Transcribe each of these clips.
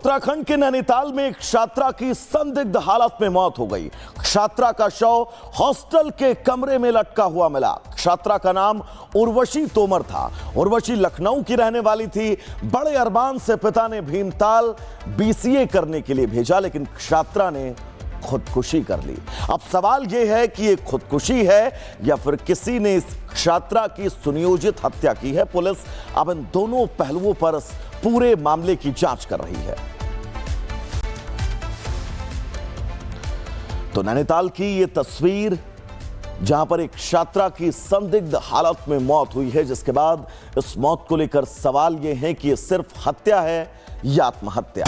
उत्तराखंड के नैनीताल में एक छात्रा की संदिग्ध हालत में मौत हो गई। छात्रा का शव हॉस्टल के कमरे में लटका हुआ मिला। छात्रा का नाम उर्वशी तोमर था। उर्वशी लखनऊ की रहने वाली थी। बड़े अरमान से पिता ने भीमताल बीसीए करने के लिए भेजा, लेकिन छात्रा ने खुदकुशी कर ली। अब सवाल यह है कि ये खुदकुशी है या फिर किसी ने इस छात्रा की सुनियोजित हत्या की है। पुलिस अब इन दोनों पहलुओं पर इस पूरे मामले की जांच कर रही है। तो नैनीताल की ये तस्वीर, जहां पर एक छात्रा की संदिग्ध हालत में मौत हुई है, जिसके बाद इस मौत को लेकर सवाल यह है कि ये सिर्फ हत्या है या आत्महत्या।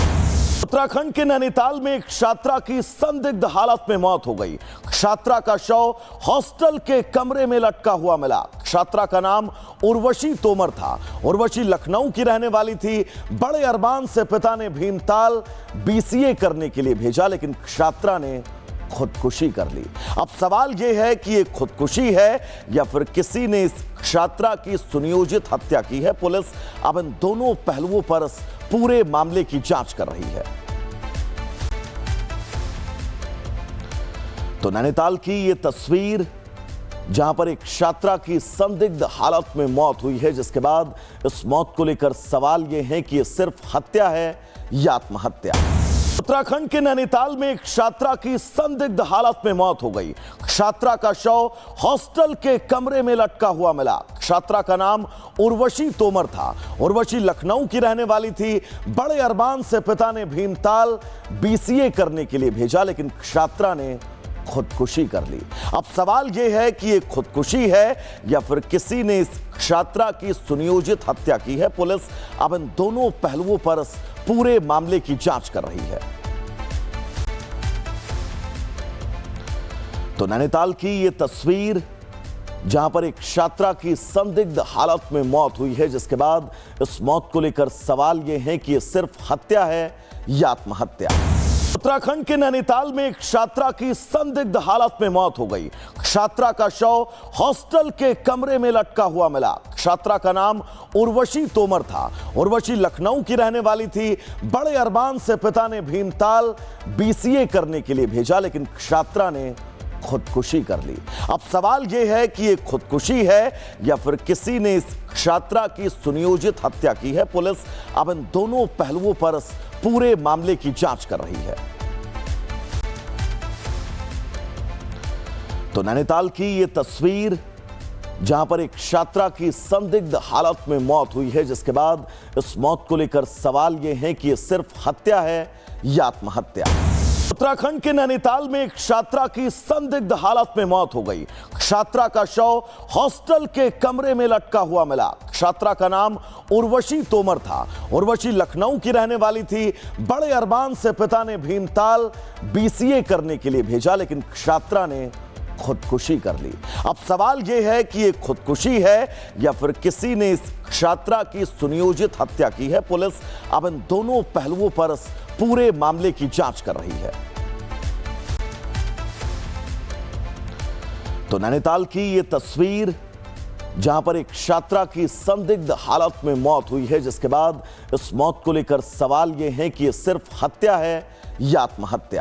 उत्तराखंड के नैनीताल में एक छात्रा की संदिग्ध हालत में मौत हो गई। छात्रा का शव हॉस्टल के कमरे में लटका हुआ मिला। छात्रा का नाम उर्वशी तोमर था। उर्वशी लखनऊ की रहने वाली थी। बड़े अरमान से पिता ने भीमताल बीसीए करने के लिए भेजा, लेकिन छात्रा ने खुदकुशी कर ली। अब सवाल यह है कि ये खुदकुशी है या फिर किसी ने इस छात्रा की सुनियोजित हत्या की है। पुलिस अब इन दोनों पहलुओं पर इस पूरे मामले की जांच कर रही है। तो नैनीताल की ये तस्वीर, जहां पर एक छात्रा की संदिग्ध हालत में मौत हुई है, जिसके बाद इस मौत को लेकर सवाल यह है कि ये सिर्फ हत्या है या आत्महत्या। उत्तराखंड के नैनीताल में एक छात्रा की संदिग्ध हालत में मौत हो गई। छात्रा का शव हॉस्टल के कमरे में लटका हुआ मिला। छात्रा का नाम उर्वशी तोमर था। उर्वशी लखनऊ की रहने वाली थी। बड़े अरमान से पिता ने भीमताल बीसीए करने के लिए भेजा, लेकिन छात्रा ने खुदकुशी कर ली। अब सवाल यह है कि ये खुदकुशी है या फिर किसी ने इस छात्रा की सुनियोजित हत्या की है। पुलिस अब इन दोनों पहलुओं पर इस पूरे मामले की जांच कर रही है। तो नैनीताल की ये तस्वीर, जहां पर एक छात्रा की संदिग्ध हालत में मौत हुई है, जिसके बाद इस मौत को लेकर सवाल यह है कि ये सिर्फ हत्या है या आत्महत्या। उत्तराखंड के नैनीताल में एक छात्रा की संदिग्ध हालत में मौत हो गई। छात्रा का शव हॉस्टल के कमरे में लटका हुआ मिला। छात्रा का नाम उर्वशी तोमर था। उर्वशी लखनऊ की रहने वाली थी। बड़े अरमान से पिता ने भीमताल बीसीए करने के लिए भेजा, लेकिन छात्रा ने खुदकुशी कर ली। अब सवाल यह है कि ये खुदकुशी है या फिर किसी ने इस छात्रा की सुनियोजित हत्या की है। पुलिस अब इन दोनों पहलुओं पर इस पूरे मामले की जांच कर रही है। तो नैनीताल की ये तस्वीर, जहां पर एक छात्रा की संदिग्ध हालत में मौत हुई है, जिसके बाद इस मौत को लेकर सवाल यह है कि ये सिर्फ हत्या है या आत्महत्या। उत्तराखंड के नैनीताल में एक छात्रा की संदिग्ध हालत में मौत हो गई। छात्रा का शव हॉस्टल के कमरे में लटका हुआ मिला। छात्रा का नाम उर्वशी तोमर था। उर्वशी लखनऊ की रहने वाली थी। बड़े अरमान से पिता ने भीमताल बीसीए करने के लिए भेजा, लेकिन छात्रा ने खुदकुशी कर ली। अब सवाल यह है कि ये खुदकुशी है या फिर किसी ने इस छात्रा की सुनियोजित हत्या की है। पुलिस अब इन दोनों पहलुओं पर इस पूरे मामले की जांच कर रही है। तो नैनीताल की ये तस्वीर, जहां पर एक छात्रा की संदिग्ध हालत में मौत हुई है, जिसके बाद इस मौत को लेकर सवाल यह है कि ये सिर्फ हत्या है या आत्महत्या।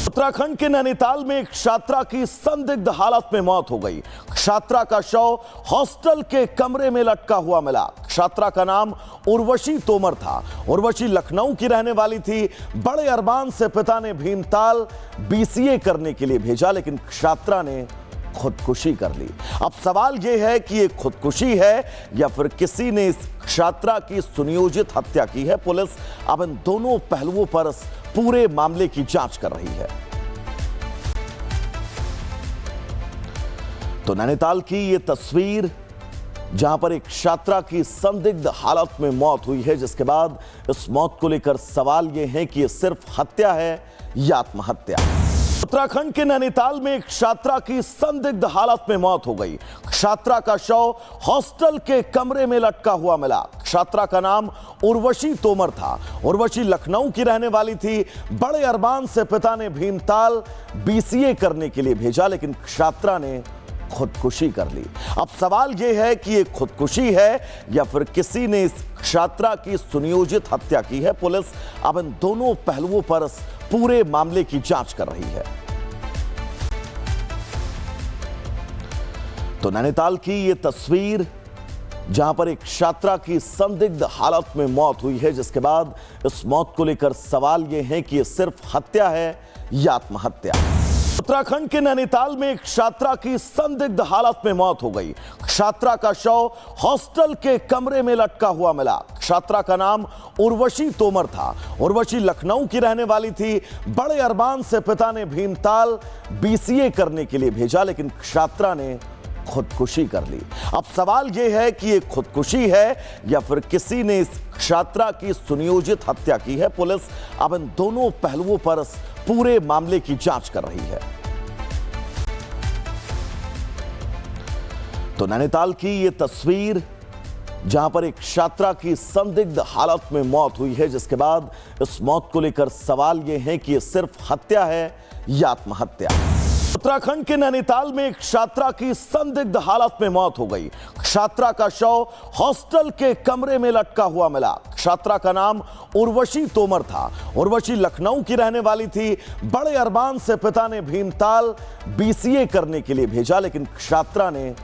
उत्तराखंड के नैनीताल में एक छात्रा की संदिग्ध हालत में मौत हो गई। छात्रा का शव हॉस्टल के कमरे में लटका हुआ मिला। छात्रा का नाम उर्वशी तोमर था। उर्वशी लखनऊ की रहने वाली थी। बड़े अरमान से पिता ने भीमताल बीसीए करने के लिए भेजा, लेकिन छात्रा ने खुदकुशी कर ली। अब सवाल यह है कि ये खुदकुशी है या फिर किसी ने इस छात्रा की सुनियोजित हत्या की है। पुलिस अब इन दोनों पहलुओं पर इस पूरे मामले की जांच कर रही है। तो नैनीताल की ये तस्वीर, जहां पर एक छात्रा की संदिग्ध हालत में मौत हुई है, जिसके बाद इस मौत को लेकर सवाल यह है कि ये सिर्फ हत्या है या आत्महत्या। उत्तराखंड के नैनीताल में एक छात्रा की संदिग्ध हालत में मौत हो गई। छात्रा का शव हॉस्टल के कमरे में लटका हुआ मिला। छात्रा का नाम उर्वशी तोमर था। उर्वशी लखनऊ की रहने वाली थी। बड़े अरमान से पिता ने भीमताल बीसीए करने के लिए भेजा, लेकिन छात्रा ने खुदकुशी कर ली। अब सवाल यह है कि ये खुदकुशी है या फिर किसी ने इस छात्रा की सुनियोजित हत्या की है। पुलिस अब इन दोनों पहलुओं पर इस पूरे मामले की जांच कर रही है। तो नैनीताल की ये तस्वीर जहां पर एक छात्रा की संदिग्ध हालत में मौत हुई है, जिसके बाद इस मौत को लेकर सवाल यह है कि ये सिर्फ हत्या है या आत्महत्या। उत्तराखंड के नैनीताल में एक छात्रा की संदिग्ध हालत में मौत हो गई। छात्रा का शव हॉस्टल के कमरे में लटका हुआ मिला। छात्रा का नाम उर्वशी तोमर था। उर्वशी लखनऊ की रहने वाली थी। बड़े अरमान से पिता ने भीमताल बीसीए करने के लिए भेजा, लेकिन छात्रा ने खुदकुशी कर ली। अब सवाल यह है कि ये खुदकुशी है या फिर किसी ने इस छात्रा की सुनियोजित हत्या की है। पुलिस अब इन दोनों पहलुओं पर इस पूरे मामले की जांच कर रही है। तो नैनीताल की ये तस्वीर जहां पर एक छात्रा की संदिग्ध हालत में मौत हुई है, जिसके बाद इस मौत को लेकर सवाल यह है कि ये सिर्फ हत्या है या आत्महत्या। उत्तराखंड के नैनीताल में एक छात्रा की संदिग्ध हालत में मौत हो गई। छात्रा का शव हॉस्टल के कमरे में लटका हुआ मिला। छात्रा का नाम उर्वशी तोमर था। उर्वशी लखनऊ की रहने वाली थी। बड़े अरमान से पिता ने भीमताल बीसीए करने के लिए भेजा, लेकिन छात्रा ने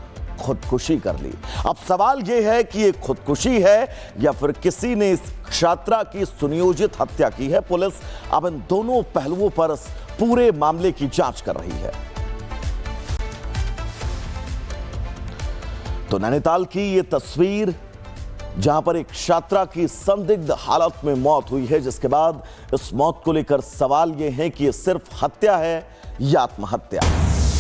खुदकुशी कर ली। अब सवाल यह है कि ये खुदकुशी है या फिर किसी ने इस छात्रा की सुनियोजित हत्या की है। पुलिस अब इन दोनों पहलुओं पर इस पूरे मामले की जांच कर रही है। तो नैनीताल की ये तस्वीर जहां पर एक छात्रा की संदिग्ध हालत में मौत हुई है, जिसके बाद इस मौत को लेकर सवाल यह है कि ये सिर्फ हत्या है या आत्महत्या।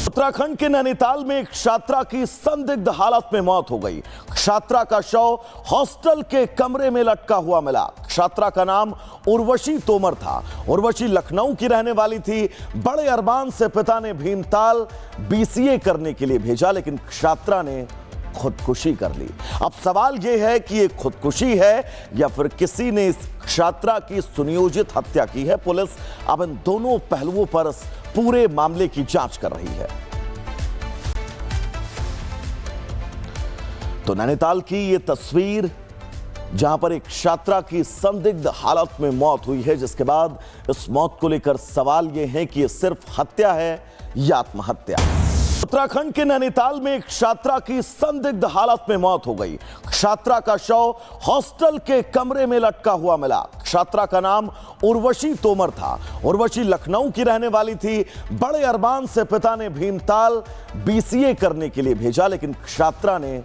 उत्तराखंड के नैनीताल में एक छात्रा की संदिग्ध हालत में मौत हो गई। छात्रा का शव हॉस्टल के कमरे में लटका हुआ मिला। छात्रा का नाम उर्वशी तोमर था। उर्वशी लखनऊ की रहने वाली थी। बड़े अरमान से पिता ने भीमताल बीसीए करने के लिए भेजा, लेकिन छात्रा ने खुदकुशी कर ली। अब सवाल यह है कि ये खुदकुशी है या फिर किसी ने इस छात्रा की सुनियोजित हत्या की है। पुलिस अब इन दोनों पहलुओं पर इस पूरे मामले की जांच कर रही है। तो नैनीताल की ये तस्वीर जहां पर एक छात्रा की संदिग्ध हालत में मौत हुई है, जिसके बाद इस मौत को लेकर सवाल यह है कि ये सिर्फ हत्या है या आत्महत्या। उत्तराखंड के नैनीताल में एक छात्रा की संदिग्ध हालत में मौत हो गई। छात्रा का शव हॉस्टल के कमरे में लटका हुआ मिला। छात्रा का नाम उर्वशी तोमर था। उर्वशी लखनऊ की रहने वाली थी। बड़े अरमान से पिता ने भीमताल बीसीए करने के लिए भेजा, लेकिन छात्रा ने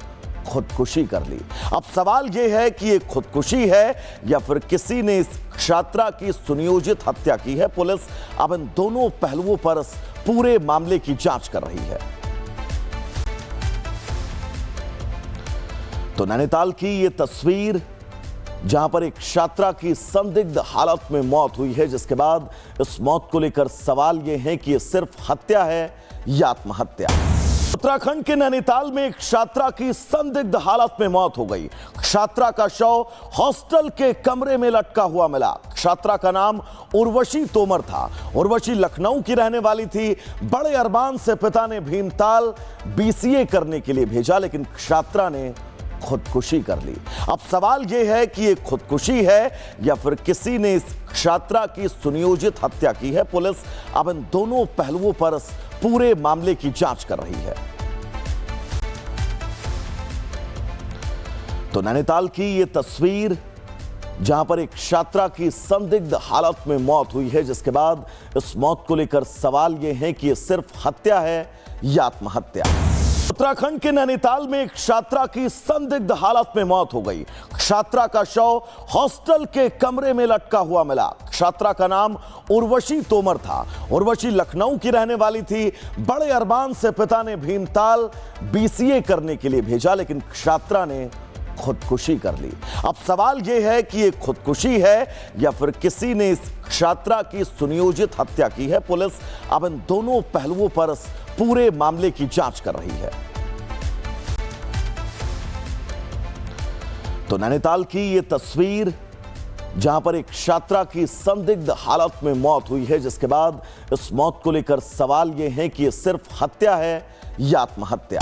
खुदकुशी कर ली। अब सवाल यह है कि ये खुदकुशी है या फिर किसी ने इस छात्रा की सुनियोजित हत्या की है। पुलिस अब इन दोनों पहलुओं पर इस पूरे मामले की जांच कर रही है। तो नैनीताल की ये तस्वीर जहां पर एक छात्रा की संदिग्ध हालत में मौत हुई है, जिसके बाद इस मौत को लेकर सवाल यह है कि ये सिर्फ हत्या है या आत्महत्या। उत्तराखंड के नैनीताल में एक छात्रा की संदिग्ध हालत में मौत हो गई। छात्रा का शव हॉस्टल के कमरे में लटका हुआ मिला। छात्रा का नाम उर्वशी तोमर था। उर्वशी लखनऊ की रहने वाली थी। बड़े अरमान से पिता ने भीमताल बीसीए करने के लिए भेजा, लेकिन छात्रा ने खुदकुशी कर ली। अब सवाल यह है कि ये खुदकुशी है या फिर किसी ने इस छात्रा की सुनियोजित हत्या की है। पुलिस अब इन दोनों पहलुओं पर इस पूरे मामले की जांच कर रही है। तो नैनीताल की ये तस्वीर जहां पर एक छात्रा की संदिग्ध हालत में मौत हुई है, जिसके बाद इस मौत को लेकर सवाल यह है कि ये सिर्फ हत्या है या आत्महत्या। उत्तराखंड के नैनीताल में एक छात्रा की संदिग्ध हालत में मौत हो गई। छात्रा का शव हॉस्टल के कमरे में लटका हुआ मिला। छात्रा का नाम उर्वशी तोमर था। उर्वशी लखनऊ की रहने वाली थी। बड़े अरमान से पिता ने भीमताल बीसीए करने के लिए भेजा, लेकिन छात्रा ने खुदकुशी कर ली। अब सवाल यह है कि ये खुदकुशी है या फिर किसी ने इस छात्रा की सुनियोजित हत्या की है। पुलिस अब इन दोनों पहलुओं पर इस पूरे मामले की जांच कर रही है। तो नैनीताल की ये तस्वीर जहां पर एक छात्रा की संदिग्ध हालत में मौत हुई है, जिसके बाद इस मौत को लेकर सवाल यह है कि यह सिर्फ हत्या है या आत्महत्या।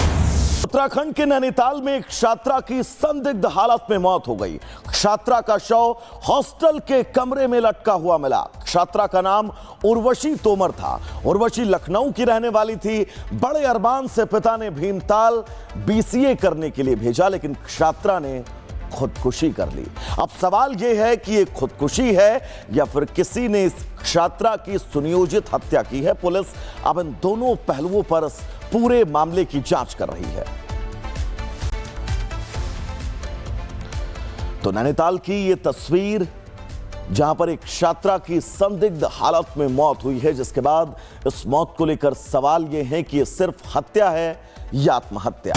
उत्तराखंड के नैनीताल में एक छात्रा की संदिग्ध हालत में मौत हो गई। छात्रा का शव हॉस्टल के कमरे में लटका हुआ मिला। छात्रा का नाम उर्वशी तोमर था। उर्वशी लखनऊ की रहने वाली थी। बड़े अरमान से पिता ने भीमताल बीसीए करने के लिए भेजा, लेकिन छात्रा ने खुदकुशी कर ली। अब सवाल यह है कि यह खुदकुशी है या फिर किसी ने इस छात्रा की सुनियोजित हत्या की है। पुलिस अब इन दोनों पहलुओं पर इस पूरे मामले की जांच कर रही है। तो नैनीताल की यह तस्वीर, जहां पर एक छात्रा की संदिग्ध हालत में मौत हुई है, जिसके बाद इस मौत को लेकर सवाल यह है कि यह सिर्फ हत्या है या आत्महत्या।